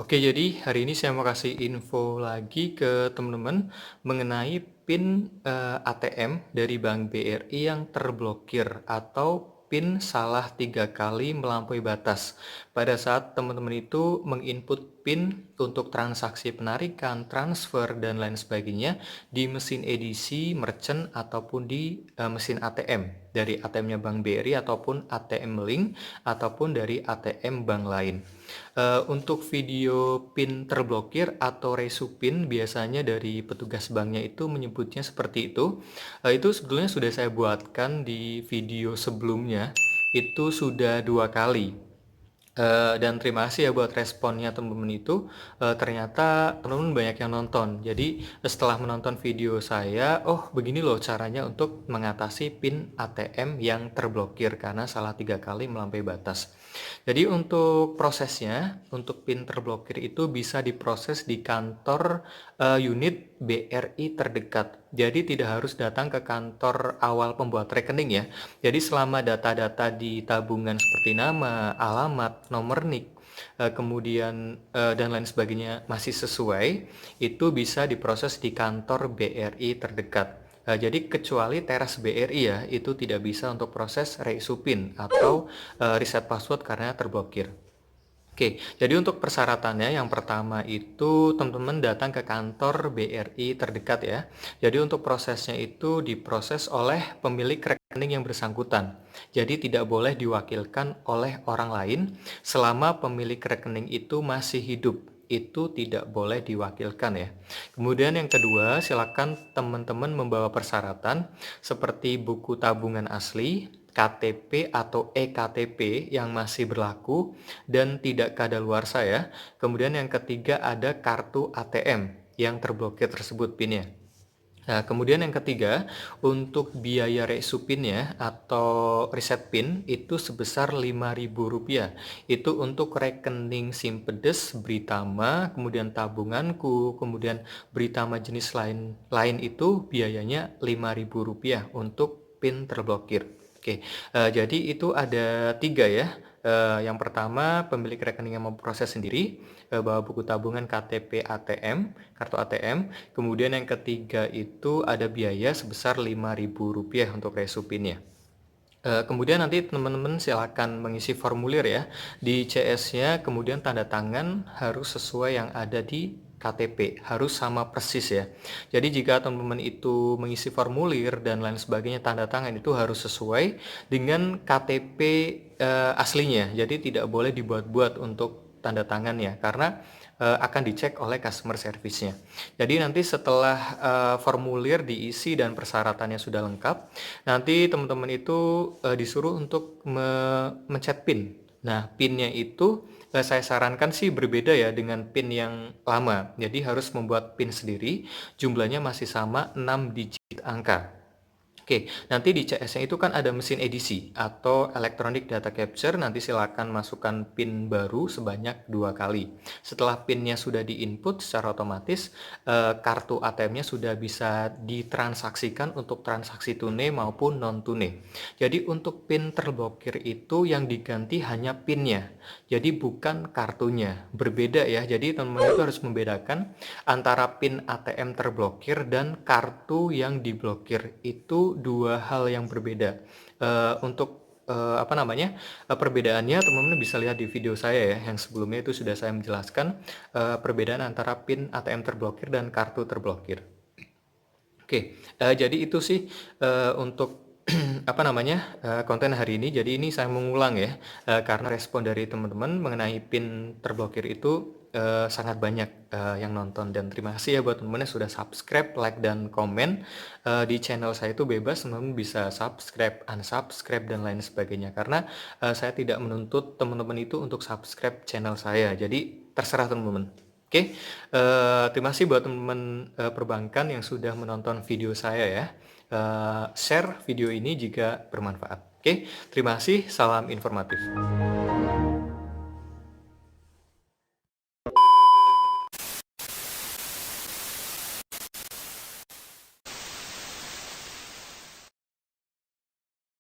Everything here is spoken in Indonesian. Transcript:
Oke, jadi hari ini saya mau kasih info lagi ke teman-teman mengenai PIN ATM dari Bank BRI yang terblokir atau PIN salah 3 kali melampaui batas. Pada saat teman-teman itu menginput PIN untuk transaksi penarikan, transfer, dan lain sebagainya di mesin edisi, merchant, ataupun di mesin ATM dari ATM-nya Bank BRI ataupun ATM Link ataupun dari ATM bank lain. Untuk video PIN terblokir atau resu PIN biasanya dari petugas banknya itu menyebutnya seperti itu. Itu sebetulnya sudah saya buatkan di video sebelumnya, itu sudah 2 kali. Dan terima kasih ya buat responnya teman-teman itu, ternyata teman-teman banyak yang nonton. Jadi setelah menonton video saya, oh begini loh caranya untuk mengatasi PIN ATM yang terblokir karena salah 3 kali melampaui batas. Jadi untuk prosesnya, untuk PIN terblokir itu bisa diproses di kantor unit BRI terdekat. Jadi tidak harus datang ke kantor awal pembuat rekening ya. Jadi selama data-data di tabungan seperti nama, alamat, nomor NIK, kemudian dan lain sebagainya masih sesuai, itu bisa diproses di kantor BRI terdekat. Jadi kecuali teras BRI ya, itu tidak bisa untuk proses reissue PIN atau reset password karena terblokir. Oke, jadi untuk persyaratannya yang pertama itu teman-teman datang ke kantor BRI terdekat ya. Jadi untuk prosesnya itu diproses oleh pemilik rekening yang bersangkutan. Jadi tidak boleh diwakilkan oleh orang lain selama pemilik rekening itu masih hidup. Itu tidak boleh diwakilkan ya. Kemudian yang kedua, silakan teman-teman membawa persyaratan seperti buku tabungan asli, KTP atau eKTP yang masih berlaku dan tidak kadaluarsa ya. Kemudian yang ketiga ada kartu ATM yang terblokir tersebut PIN-nya. Nah, kemudian yang ketiga, untuk biaya resu PIN-nya atau reset PIN itu sebesar Rp5.000. Itu untuk rekening Simpedes, Britama, kemudian tabunganku, kemudian Britama jenis lain itu biayanya Rp5.000 untuk PIN terblokir. Oke, jadi itu ada 3 ya. Yang pertama, pemilik rekening yang memproses sendiri, bawa buku tabungan, KTP, ATM, kartu ATM. Kemudian yang ketiga itu ada biaya sebesar Rp5.000 untuk resu PIN-nya. Kemudian nanti teman-teman silakan mengisi formulir ya. Di CS-nya kemudian tanda tangan harus sesuai yang ada di KTP, harus sama persis ya. Jadi jika teman-teman itu mengisi formulir dan lain sebagainya, tanda tangan itu harus sesuai dengan KTP aslinya. Jadi tidak boleh dibuat-buat untuk tanda tangannya karena akan dicek oleh customer service-nya. Jadi nanti setelah formulir diisi dan persyaratannya sudah lengkap, nanti teman-teman itu disuruh untuk mencet PIN. Nah, PIN-nya itu saya sarankan sih berbeda ya dengan PIN yang lama. Jadi harus membuat PIN sendiri, jumlahnya masih sama 6 digit angka. Oke, nanti di CS-nya itu kan ada mesin edisi atau electronic data capture, nanti silakan masukkan PIN baru sebanyak 2 kali. Setelah PIN-nya sudah diinput secara otomatis, kartu ATM-nya sudah bisa ditransaksikan untuk transaksi tunai maupun non-tunai. Jadi untuk PIN terblokir itu yang diganti hanya PIN-nya, jadi bukan kartunya. Berbeda ya, jadi teman-teman itu harus membedakan antara PIN ATM terblokir dan kartu yang diblokir. Itu dua hal yang berbeda. Untuk perbedaannya teman-teman bisa lihat di video saya ya, yang sebelumnya itu sudah saya menjelaskan perbedaan antara PIN ATM terblokir dan kartu terblokir. Oke, jadi itu sih untuk konten hari ini. Jadi ini saya mengulang ya, karena respon dari teman-teman mengenai PIN terblokir itu sangat banyak yang nonton, dan terima kasih ya buat teman-teman yang sudah subscribe, like, dan komen. Di channel saya itu bebas, teman-teman bisa subscribe, unsubscribe, dan lain sebagainya, karena saya tidak menuntut teman-teman itu untuk subscribe channel saya. Jadi terserah teman-teman. Oke, terima kasih buat teman-teman perbankan yang sudah menonton video saya ya. Share video ini jika bermanfaat. Oke, terima kasih, salam informatif.